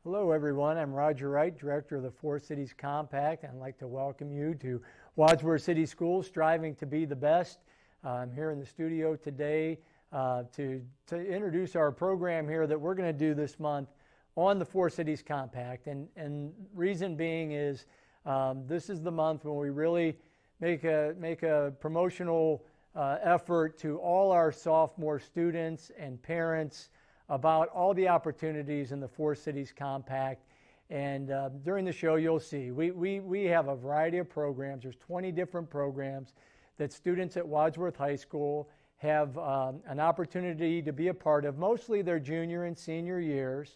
Hello everyone, I'm Roger Wright, Director of the Four Cities Compact. I'd like to welcome you to Wadsworth City Schools, striving to be the best. I'm here in the studio today to introduce our program here that we're going to do this month on the Four Cities Compact. And reason being is this is the month when we really make a promotional effort to all our sophomore students and parents about all the opportunities in the Four Cities Compact. And during the show, you'll see we have a variety of programs. There's 20 different programs that students at Wadsworth High School have an opportunity to be a part of, mostly their junior and senior years.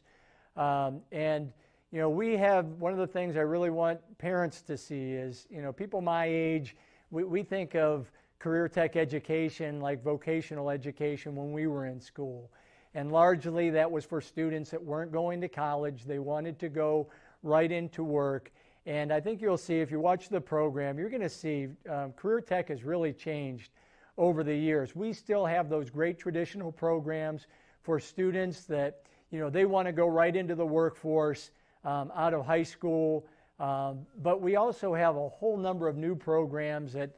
And you know, we have one of the things I really want parents to see is, you know, people my age, we think of career tech education like vocational education when we were in school. And largely that was for students that weren't going to college. They wanted to go right into work. And I think you'll see, if you watch the program, you're going to see career tech has really changed over the years. We still have those great traditional programs for students that, you know, they want to go right into the workforce out of high school. But we also have a whole number of new programs that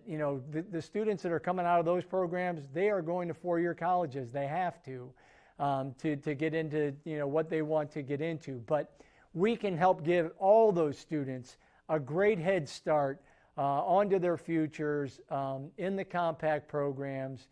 you know, the students that are coming out of those programs, they are going to four-year colleges. They have to get into, you know, what they want to get into. But we can help give all those students a great head start onto their futures in the compact programs.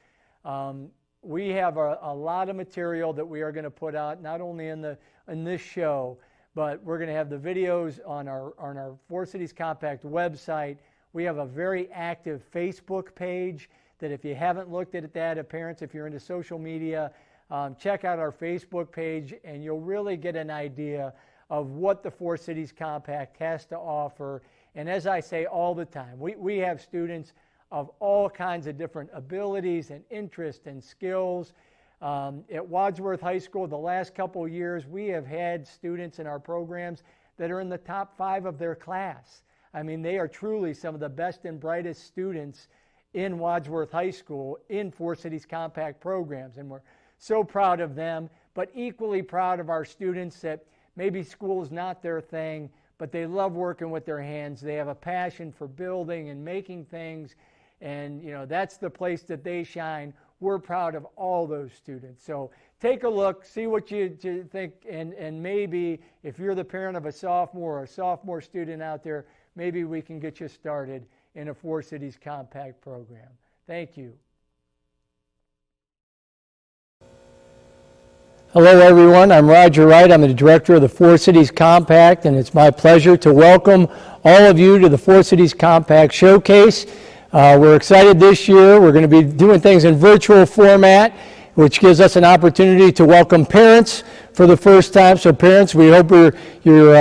We have a lot of material that we are going to put out, not only in this show, but we're going to have the videos on our Four Cities Compact website. We have a very active Facebook page that if you haven't looked at that, parents, if you're into social media, check out our Facebook page and you'll really get an idea of what the Four Cities Compact has to offer. And as I say all the time, we have students of all kinds of different abilities and interests and skills. At Wadsworth High School, the last couple of years, we have had students in our programs that are in the top 5 of their class. I mean, they are truly some of the best and brightest students in Wadsworth High School in Four Cities Compact programs, and we're so proud of them, but equally proud of our students that maybe school is not their thing, but they love working with their hands. They have a passion for building and making things, and you know, that's the place that they shine. We're proud of all those students. So take a look, see what you think, and maybe if you're the parent of a sophomore or a sophomore student out there, maybe we can get you started in a Four Cities Compact program. Thank you. Hello everyone, I'm Roger Wright. I'm the Director of the Four Cities Compact, and it's my pleasure to welcome all of you to the Four Cities Compact Showcase. We're excited this year. We're going to be doing things in virtual format, which gives us an opportunity to welcome parents for the first time. So parents, we hope you're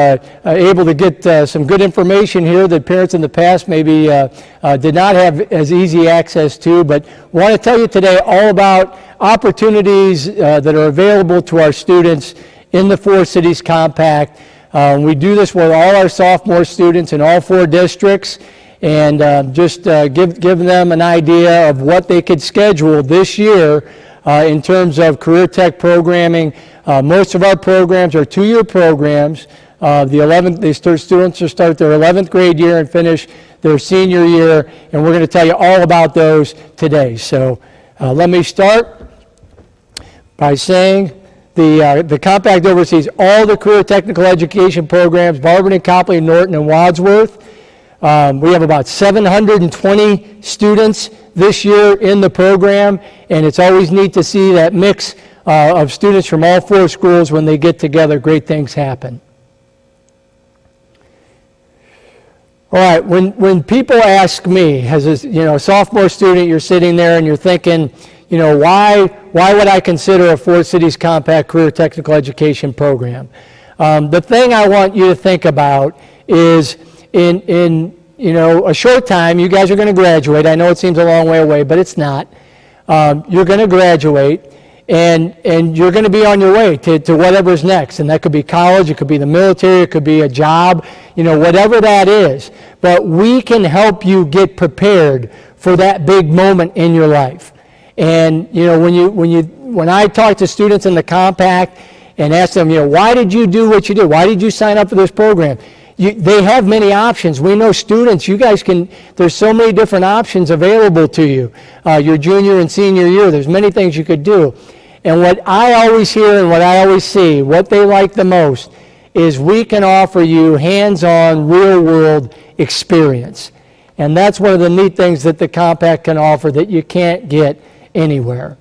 able to get some good information here that parents in the past maybe did not have as easy access to. But we want to tell you today all about opportunities that are available to our students in the Four Cities Compact. We do this with all our sophomore students in all 4 districts, and just give them an idea of what they could schedule this year in terms of career tech programming. Most of our programs are 2-year programs. Students will start their 11th grade year and finish their senior year, and we're going to tell you all about those today. So let me start by saying the Compact oversees all the career technical education programs, Barberton, Copley, Norton, and Wadsworth. We have about 720 students this year in the program, and it's always neat to see that mix of students from all 4 schools. When they get together, great things happen. All right, when people ask me, as a sophomore student, you're sitting there and you're thinking, you know, why would I consider a Four Cities Compact career technical education program? The thing I want you to think about is in a short time, you guys are going to graduate. I know it seems a long way away, but it's not. You're going to graduate, and you're going to be on your way to whatever's next. And that could be college, it could be the military, it could be a job, whatever that is. But we can help you get prepared for that big moment in your life. And when I talk to students in the Compact, and ask them, why did you do what you did? Why did you sign up for this program? They have many options. We know students, you guys there's so many different options available to you. Your junior and senior year, there's many things you could do. And what I always hear and what I always see, what they like the most, is we can offer you hands-on, real-world experience. And that's one of the neat things that the Compact can offer that you can't get anywhere.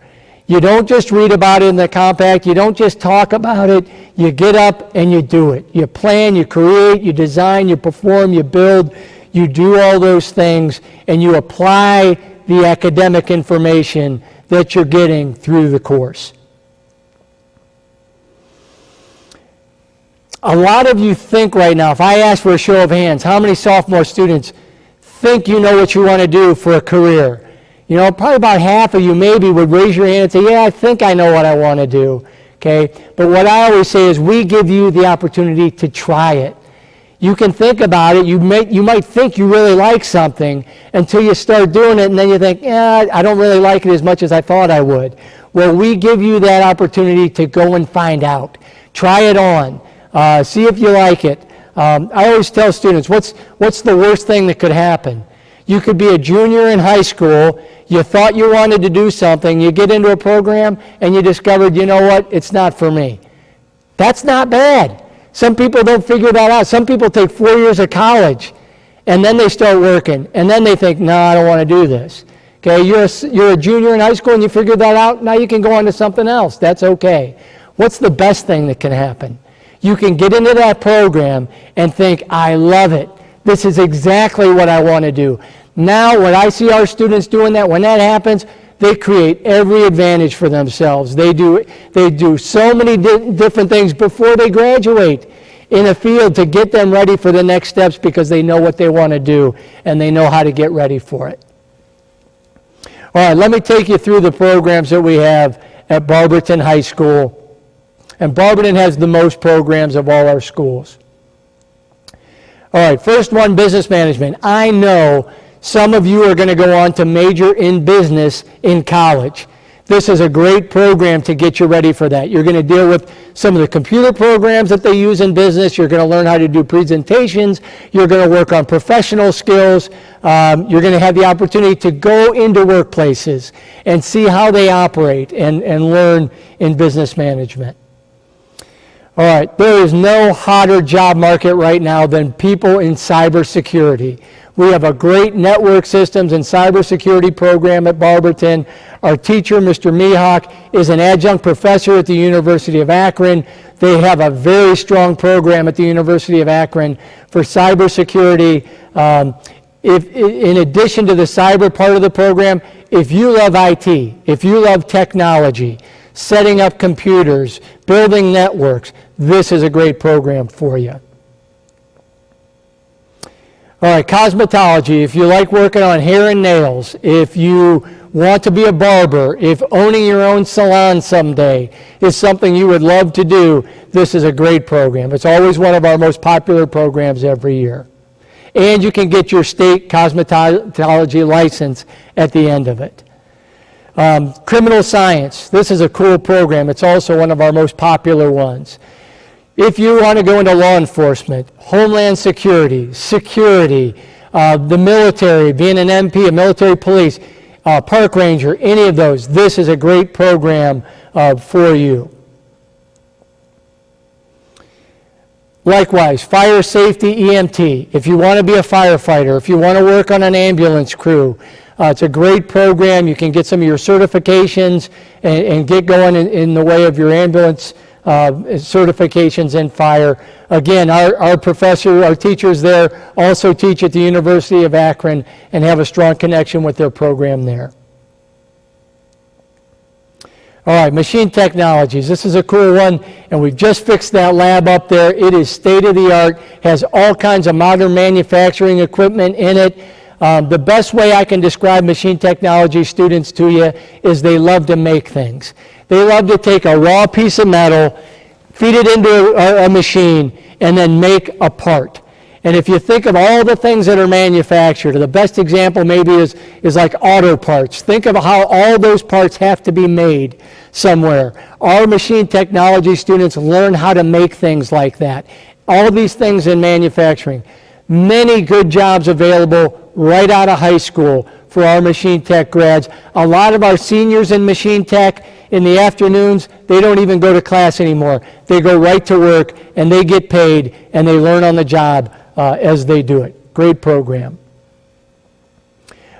You don't just read about it in the Compact. You don't just talk about it. You get up and you do it. You plan, you create, you design, you perform, you build. You do all those things, and you apply the academic information that you're getting through the course. A lot of you think right now, if I ask for a show of hands, how many sophomore students think you know what you want to do for a career? Probably about half of you maybe would raise your hand and say, yeah, I think I know what I want to do, okay? But what I always say is we give you the opportunity to try it. You can think about it. You might think you really like something until you start doing it, and then you think, I don't really like it as much as I thought I would. Well, we give you that opportunity to go and find out. Try it on. See if you like it. I always tell students, what's the worst thing that could happen? You could be a junior in high school, you thought you wanted to do something, you get into a program, and you discovered, you know what, it's not for me. That's not bad. Some people don't figure that out. Some people take 4 years of college, and then they start working, and then they think, no, I don't want to do this. Okay, you're a junior in high school, and you figured that out, now you can go on to something else. That's okay. What's the best thing that can happen? You can get into that program and think, I love it. This is exactly what I want to do. Now, when I see our students doing that, when that happens, they create every advantage for themselves. They do so many different things before they graduate in a field to get them ready for the next steps because they know what they want to do and they know how to get ready for it. All right, let me take you through the programs that we have at Barberton High School. And Barberton has the most programs of all our schools. All right, first one, business management. I know some of you are going to go on to major in business in college. This is a great program to get you ready for that. You're going to deal with some of the computer programs that they use in business. You're going to learn how to do presentations. You're going to work on professional skills. You're going to have the opportunity to go into workplaces and see how they operate and learn in business management. All right, there is no hotter job market right now than people in cybersecurity. We have a great network systems and cybersecurity program at Barberton. Our teacher, Mr. Mihawk, is an adjunct professor at the University of Akron. They have a very strong program at the University of Akron for cybersecurity. In addition to the cyber part of the program, if you love IT, if you love technology, setting up computers, building networks, this is a great program for you. All right, cosmetology. If you like working on hair and nails, if you want to be a barber, if owning your own salon someday is something you would love to do, this is a great program. It's always one of our most popular programs every year. And you can get your state cosmetology license at the end of it. Criminal science. This is a cool program. It's also one of our most popular ones. If you want to go into law enforcement, homeland security, the military, being an MP, a military police, park ranger, any of those, this is a great program for you. Likewise, fire safety EMT. If you want to be a firefighter, if you want to work on an ambulance crew, it's a great program. You can get some of your certifications and get going in the way of your ambulance certifications in fire. Again, our teachers there also teach at the University of Akron and have a strong connection with their program there. All right, machine technologies. This is a cool one, and we've just fixed that lab up there. It is state-of-the-art, has all kinds of modern manufacturing equipment in it. The best way I can describe machine technology students to you is they love to make things. They love to take a raw piece of metal, feed it into a machine, and then make a part. And if you think of all the things that are manufactured, the best example maybe is like auto parts. Think of how all those parts have to be made somewhere. Our machine technology students learn how to make things like that. All these things in manufacturing. Many good jobs available right out of high school for our machine tech grads. A lot of our seniors in machine tech, in the afternoons, they don't even go to class anymore. They go right to work, and they get paid, and they learn on the job as they do it. Great program.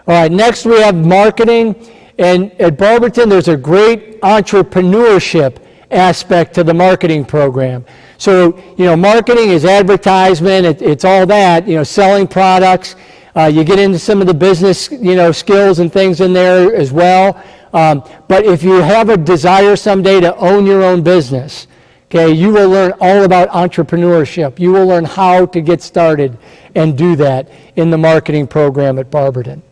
All right, next we have marketing. And at Barberton, there's a great entrepreneurship aspect to the marketing program. So, marketing is advertisement. It's all that, selling products. You get into some of the business, skills and things in there as well. But if you have a desire someday to own your own business, okay, you will learn all about entrepreneurship. You will learn how to get started and do that in the marketing program at Barberton.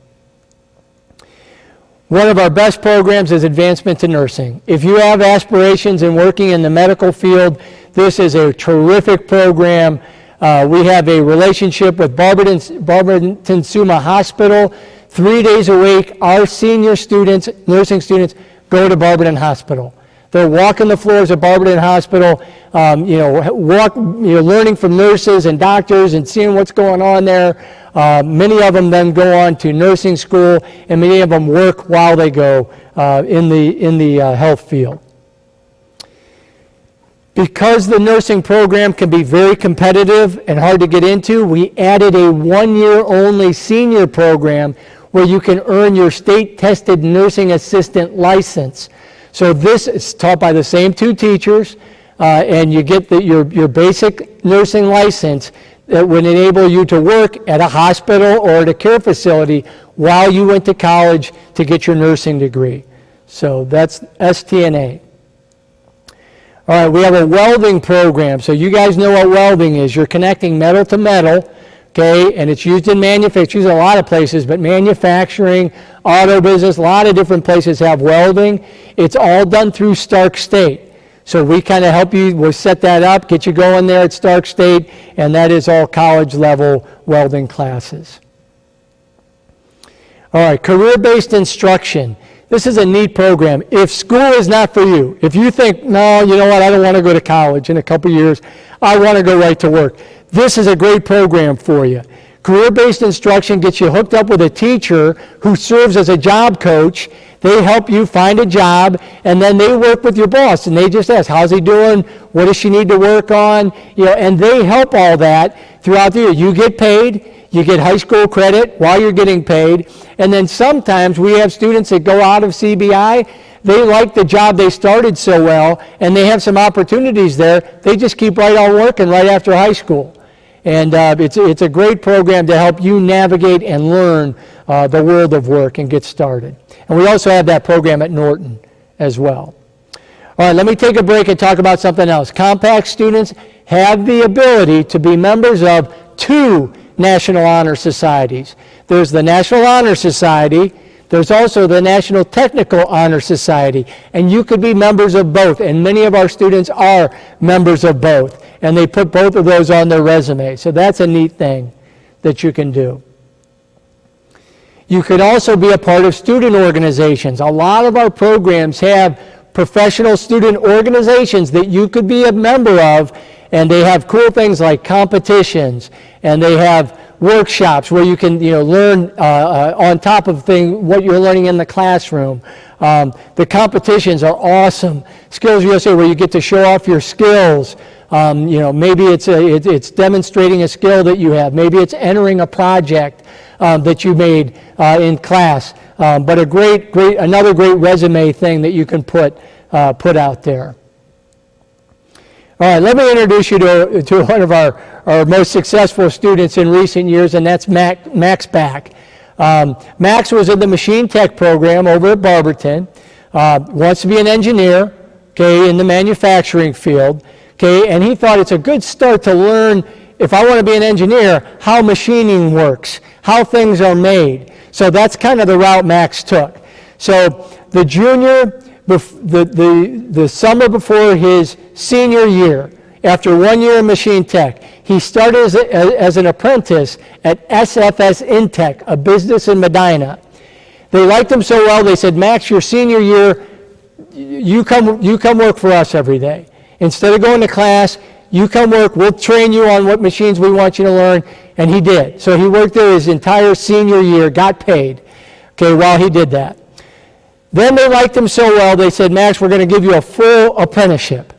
One of our best programs is Advancement to Nursing. If you have aspirations in working in the medical field, this is a terrific program. We have a relationship with Barberton Summa Hospital. 3 days a week, our senior students, nursing students, go to Barberton Hospital. They're walking the floors of Barberton Hospital, learning from nurses and doctors and seeing what's going on there. Many of them then go on to nursing school, and many of them work while they go in the health field. Because the nursing program can be very competitive and hard to get into, we added a 1-year only senior program where you can earn your state-tested nursing assistant license. So this is taught by the same 2 teachers, and you get your basic nursing license that would enable you to work at a hospital or at a care facility while you went to college to get your nursing degree. So that's STNA. All right, we have a welding program. So you guys know what welding is. You're connecting metal to metal, okay, and it's used in manufacturing. It's used in a lot of places, but manufacturing, auto business, a lot of different places have welding. It's all done through Stark State. So we kind of help you, we'll set that up, get you going there at Stark State, and that is all college-level welding classes. All right, career-based instruction. This is a neat program. If school is not for you, if you think, no, you know what, I don't want to go to college in a couple years, I want to go right to work, this is a great program for you. Career-based instruction gets you hooked up with a teacher who serves as a job coach. They help you find a job, and then they work with your boss, and they just ask, how's he doing? What does she need to work on? And they help all that throughout the year. You get paid. You get high school credit while you're getting paid. And then sometimes we have students that go out of CBI. They like the job they started so well, and they have some opportunities there. They just keep right on working right after high school. And it's a great program to help you navigate and learn the world of work and get started. And we also have that program at Norton as well. All right, let me take a break and talk about something else. Compact students have the ability to be members of 2 National Honor Societies. There's the National Honor Society. There's also the National Technical Honor Society. And you could be members of both. And many of our students are members of both. And they put both of those on their resume. So that's a neat thing that you can do. You could also be a part of student organizations. A lot of our programs have professional student organizations that you could be a member of, and they have cool things like competitions, and they have workshops where you can learn on top of what you're learning in the classroom. The competitions are awesome. Skills USA, where you get to show off your skills. Maybe it's demonstrating a skill that you have. Maybe it's entering a project that you made in class. But another great resume thing that you can put out there. All right, let me introduce you to one of our most successful students in recent years, and that's Max Back. Max was in the machine tech program over at Barberton, wants to be an engineer, okay, in the manufacturing field, okay, and he thought it's a good start to learn, if I want to be an engineer, how machining works, how things are made. So that's kind of the route Max took. So the summer before his senior year after 1 year in machine tech. He started as an apprentice at SFS Intech, a business in Medina. They liked him so well, they said, Max, your senior year, you come work for us every day. Instead of going to class, you come work, we'll train you on what machines we want you to learn. And he did. So he worked there his entire senior year, got paid, okay, while he did that. Then they liked him so well, they said, Max, we're going to give you a full apprenticeship.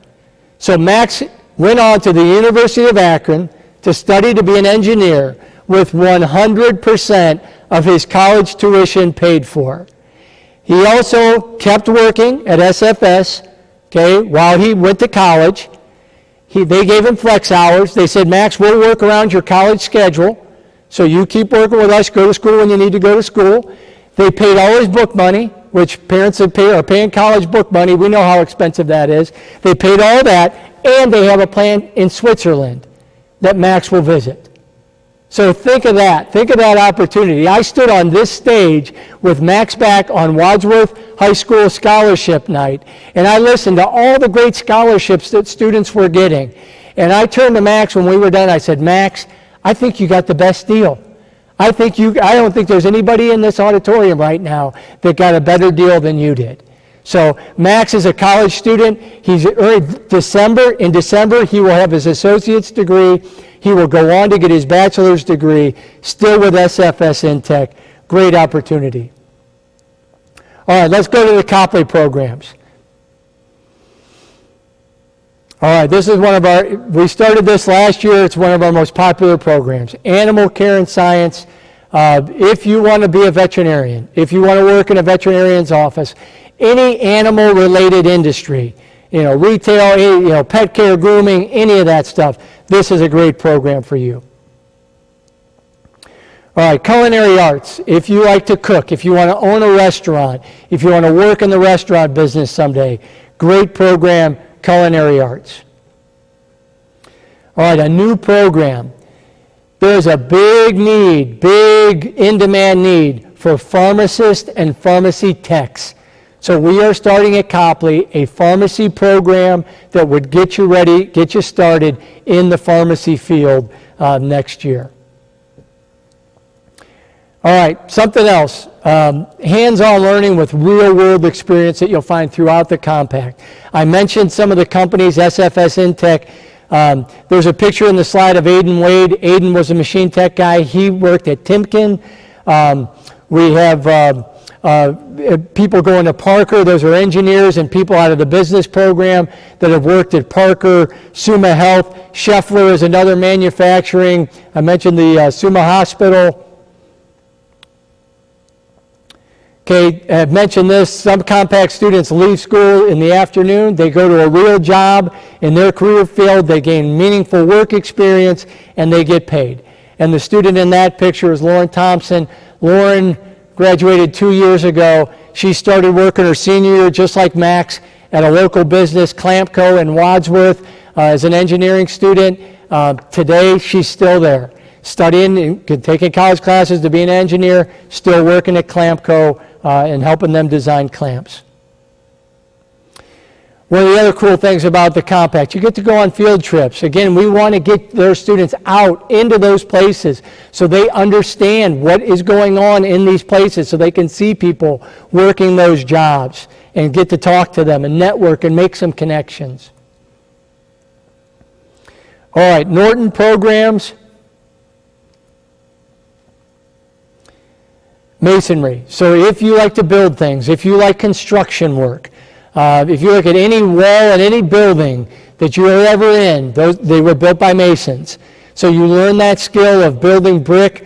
So Max went on to the University of Akron to study to be an engineer with 100% of his college tuition paid for. He also kept working at SFS, okay, while he went to college. They gave him flex hours. They said, Max, we'll work around your college schedule, so you keep working with us, go to school when you need to go to school. They paid all his book money, which parents are paying college book money. We know how expensive that is. They paid all that, and they have a plan in Switzerland that Max will visit. So think of that. Think of that opportunity. I stood on this stage with Max back on Wadsworth High School Scholarship Night, and I listened to all the great scholarships that students were getting. And I turned to Max when we were done. I said, Max, I think you got the best deal. I don't think there's anybody in this auditorium right now that got a better deal than you did. So Max is a college student. He's in December, he will have his associate's degree. He will go on to get his bachelor's degree, still with SFS Intech. Great opportunity. All right, let's go to the Copley programs. All right, this is we started this last year. It's one of our most popular programs. Animal care and science. If you want to be a veterinarian, if you want to work in a veterinarian's office, any animal-related industry, retail, pet care, grooming, any of that stuff, this is a great program for you. All right, culinary arts. If you like to cook, if you want to own a restaurant, if you want to work in the restaurant business someday, great program, culinary arts. All right, a new program. There's a big in-demand need for pharmacists and pharmacy techs. So we are starting at Copley a pharmacy program that would get you ready, get you started in the pharmacy field next year. All right, something else. Hands-on learning with real-world experience that you'll find throughout the compact. I mentioned some of the companies, SFS Intech. There's a picture in the slide of Aiden Wade. Aiden was a machine tech guy. He worked at Timken. We have people going to Parker. Those are engineers and people out of the business program that have worked at Parker, Summa Health. Scheffler is another manufacturing. I mentioned the Summa Hospital. Okay, I've mentioned this. Some compact students leave school in the afternoon. They go to a real job in their career field. They gain meaningful work experience, and they get paid. And the student in that picture is Lauren Thompson. Lauren graduated 2 years ago. She started working her senior year, just like Max, at a local business, Clampco in Wadsworth, as an engineering student. Today, she's still there, studying and taking college classes to be an engineer, still working at Clampco and helping them design clamps. One of the other cool things about the compact, you get to go on field trips. Again, we want to get their students out into those places so they understand what is going on in these places, so they can see people working those jobs and get to talk to them and network and make some connections. All right, Norton programs. Masonry. So if you like to build things, if you like construction work, if you look at any wall and any building that you are ever in, they were built by masons. So you learn that skill of building brick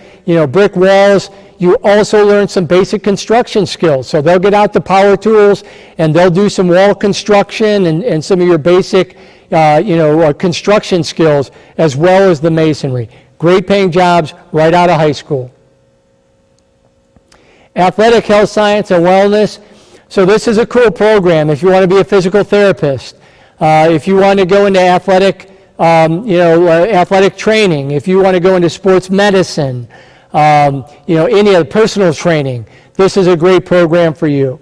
walls. You also learn some basic construction skills. So they'll get out the power tools and they'll do some wall construction and some of your basic construction skills as well as the masonry. Great paying jobs right out of high school. Athletic health science and wellness. So this is a cool program if you want to be a physical therapist, if you want to go into athletic training, if you want to go into sports medicine, any other personal training. This is a great program for you.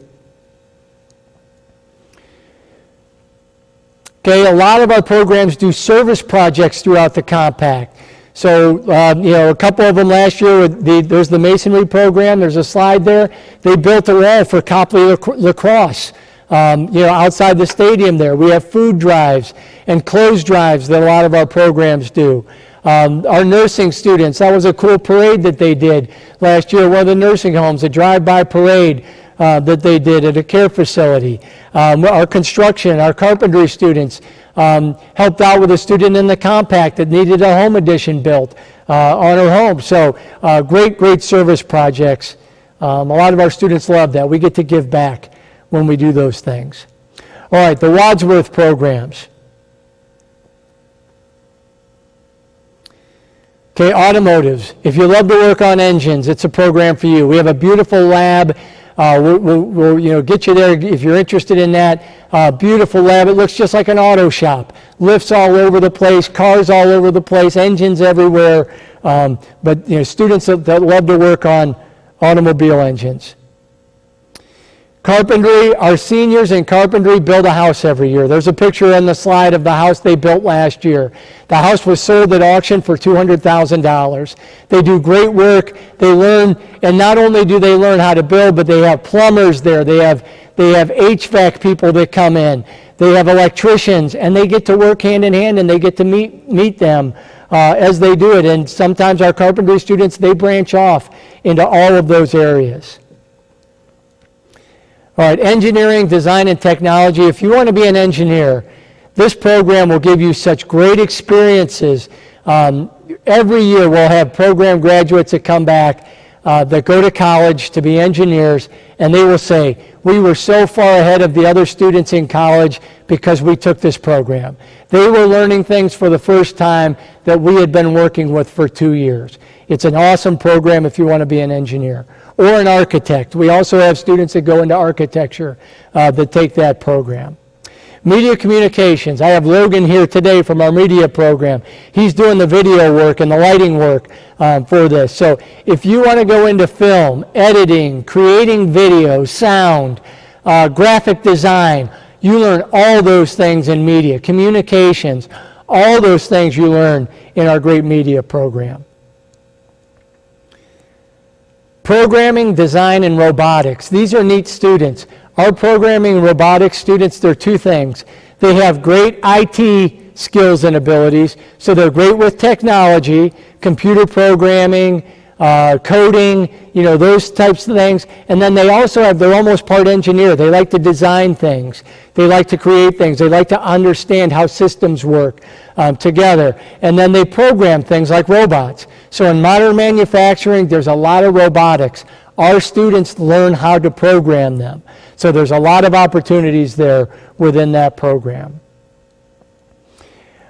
Okay, a lot of our programs do service projects throughout the compact. So, a couple of them last year, there's the masonry program, there's a slide there. They built a wall for Copley lacrosse, outside the stadium there. We have food drives and clothes drives that a lot of our programs do. Our nursing students, that was a cool parade that they did last year, one of the nursing homes, a drive-by parade that they did at a care facility. Our construction, our carpentry students helped out with a student in the compact that needed a home addition built on her home. So great service projects. A lot of our students love that. We get to give back when we do those things. All right, the Wadsworth programs. Okay, automotives. If you love to work on engines, it's a program for you. We have a beautiful lab. We'll get you there if you're interested in that. Beautiful lab. It looks just like an auto shop. Lifts all over the place, cars all over the place, engines everywhere. But students that love to work on automobile engines. Carpentry, our seniors in carpentry build a house every year. There's a picture on the slide of the house they built last year. The house was sold at auction for $200,000. They do great work. They learn, and not only do they learn how to build, but they have plumbers there. They have HVAC people that come in. They have electricians, and they get to work hand in hand, and they get to meet them as they do it. And sometimes our carpentry students, they branch off into all of those areas. All right, engineering, design, and technology. If you want to be an engineer, this program will give you such great experiences. Every year we'll have program graduates that come back that go to college to be engineers, and they will say, we were so far ahead of the other students in college because we took this program. They were learning things for the first time that we had been working with for 2 years. It's an awesome program if you want to be an engineer. Or an architect. We also have students that go into architecture that take that program. Media communications. I have Logan here today from our media program. He's doing the video work and the lighting work for this. So if you want to go into film, editing, creating video, sound, graphic design, you learn all those things in media. Communications, all those things you learn in our great media program. Programming, design, and robotics. These are neat students. Our programming and robotics students, they're two things. They have great IT skills and abilities, so they're great with technology, computer programming, coding, those types of things. And then they're almost part engineer. They like to design things. They like to create things. They like to understand how systems work together. And then they program things like robots. So in modern manufacturing, there's a lot of robotics. Our students learn how to program them. So there's a lot of opportunities there within that program.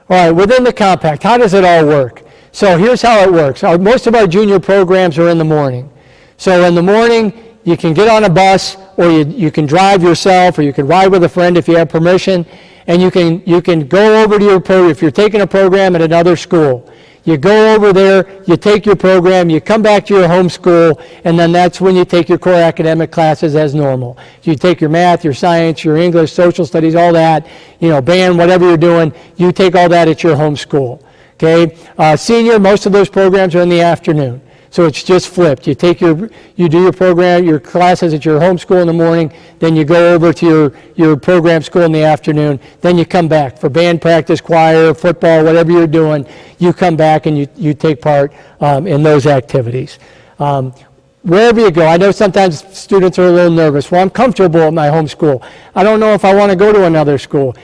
All right, within the compact, how does it all work? So here's how it works. Most of our junior programs are in the morning. So in the morning, you can get on a bus, or you can drive yourself, or you can ride with a friend if you have permission, and you can go over to your program. If you're taking a program at another school, you go over there, you take your program, you come back to your home school, and then that's when you take your core academic classes as normal. You take your math, your science, your English, social studies, all that, band, whatever you're doing, you take all that at your home school. Okay, senior, most of those programs are in the afternoon, so it's just flipped. You do your program, your classes at your home school in the morning, then you go over to your program school in the afternoon, then you come back for band practice, choir, football, whatever you're doing. You come back and you take part in those activities. Wherever you go, I know sometimes students are a little nervous. Well, I'm comfortable at my home school. I don't know if I want to go to another school.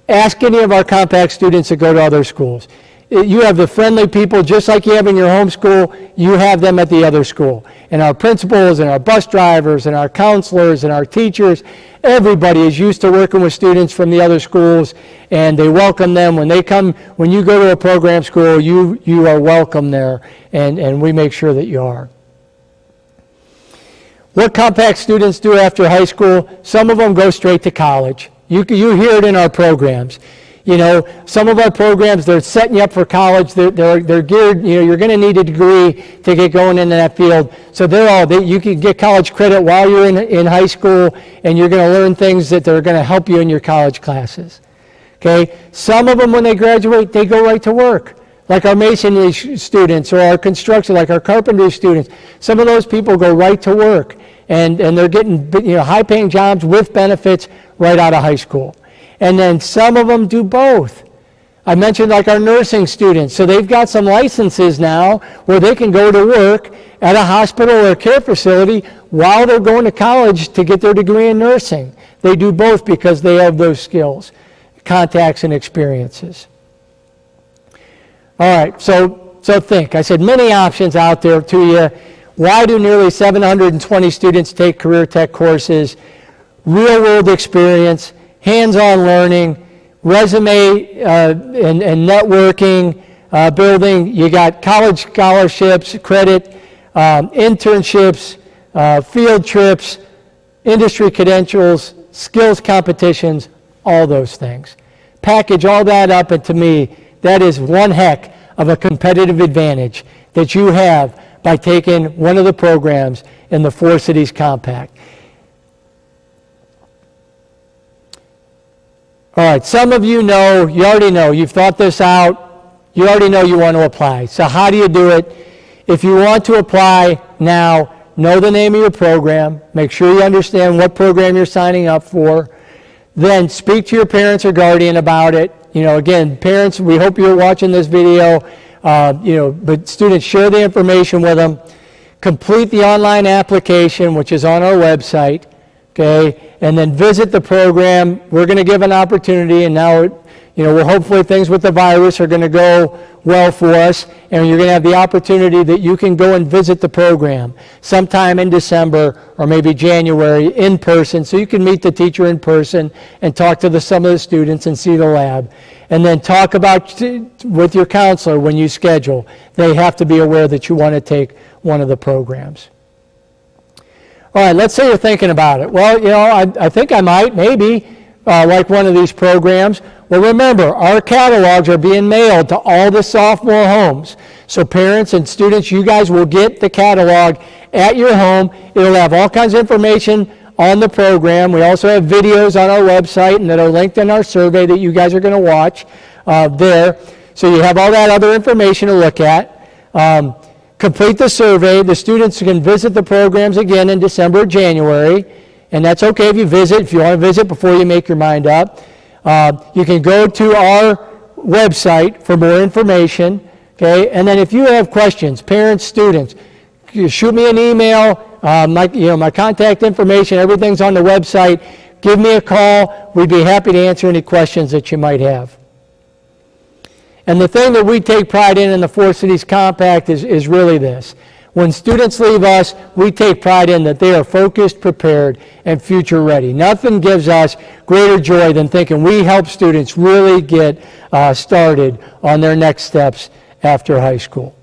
Ask any of our compact students that go to other schools. You have the friendly people, just like you have in your home school, you have them at the other school. And our principals and our bus drivers and our counselors and our teachers, everybody is used to working with students from the other schools, and they welcome them. When you go to a program school, you are welcome there, and we make sure that you are. What compact students do after high school? Some of them go straight to college. You hear it in our programs. Some of our programs, they're setting you up for college. They're geared, you're going to need a degree to get going into that field. So you can get college credit while you're in high school, and you're going to learn things that are going to help you in your college classes. Okay? Some of them, when they graduate, they go right to work, like our masonry students or our construction, like our carpentry students. Some of those people go right to work, and they're getting high-paying jobs with benefits right out of high school. And then some of them do both. I mentioned like our nursing students. So they've got some licenses now where they can go to work at a hospital or a care facility while they're going to college to get their degree in nursing. They do both because they have those skills, contacts, and experiences. All right, so think. I said many options out there to you. Why do nearly 720 students take career tech courses? Real-world experience, hands-on learning, resume and networking building. You got college scholarships, credit, internships, field trips, industry credentials, skills competitions, all those things. Package all that up, and to me, that is one heck of a competitive advantage that you have by taking one of the programs in the Four Cities Compact. All right, some of you know, you already know, you've thought this out, you already know you want to apply. So how do you do it? If you want to apply now, know the name of your program, make sure you understand what program you're signing up for, then speak to your parents or guardian about it. Again, parents, we hope you're watching this video, but students, share the information with them. Complete the online application, which is on our website, okay? And then visit the program. We're going to give an opportunity, and now, we're hopefully things with the virus are going to go well for us, and you're going to have the opportunity that you can go and visit the program sometime in December or maybe January in person, so you can meet the teacher in person and talk to some of the students and see the lab. And then talk about with your counselor when you schedule. They have to be aware that you want to take one of the programs. All right, let's say you're thinking about it. Well, I think I might, maybe, like one of these programs. Well, remember, our catalogs are being mailed to all the sophomore homes. So parents and students, you guys will get the catalog at your home. It'll have all kinds of information on the program. We also have videos on our website and that are linked in our survey that you guys are going to watch there. So you have all that other information to look at. Complete the survey. The students can visit the programs again in December or January. And that's okay if you visit, if you want to visit before you make your mind up. You can go to our website for more information. Okay? And then if you have questions, parents, students, you shoot me an email. My contact information, everything's on the website. Give me a call. We'd be happy to answer any questions that you might have. And the thing that we take pride in the Four Cities Compact is really this. When students leave us, we take pride in that they are focused, prepared, and future ready. Nothing gives us greater joy than thinking we help students really get started on their next steps after high school.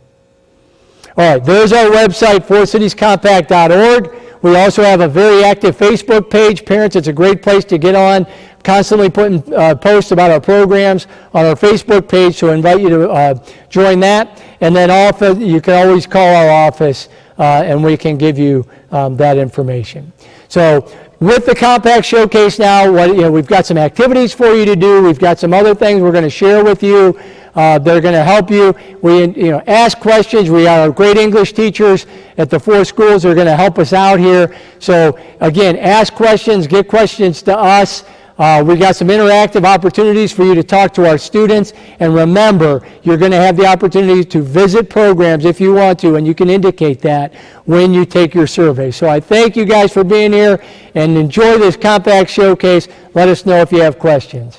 All right, there's our website, fourcitiescompact.org. We also have a very active Facebook page. Parents, it's a great place to get on. Constantly putting posts about our programs on our Facebook page, so I invite you to join that. And then also, you can always call our office, and we can give you that information. So with the Compact Showcase now, we've got some activities for you to do. We've got some other things we're going to share with you. They're going to help you. We ask questions. We are great English teachers at the four schools. They're going to help us out here. So again, ask questions, get questions to us. We got some interactive opportunities for you to talk to our students. And remember, you're going to have the opportunity to visit programs if you want to, and you can indicate that when you take your survey. So I thank you guys for being here, and enjoy this Compact Showcase. Let us know if you have questions.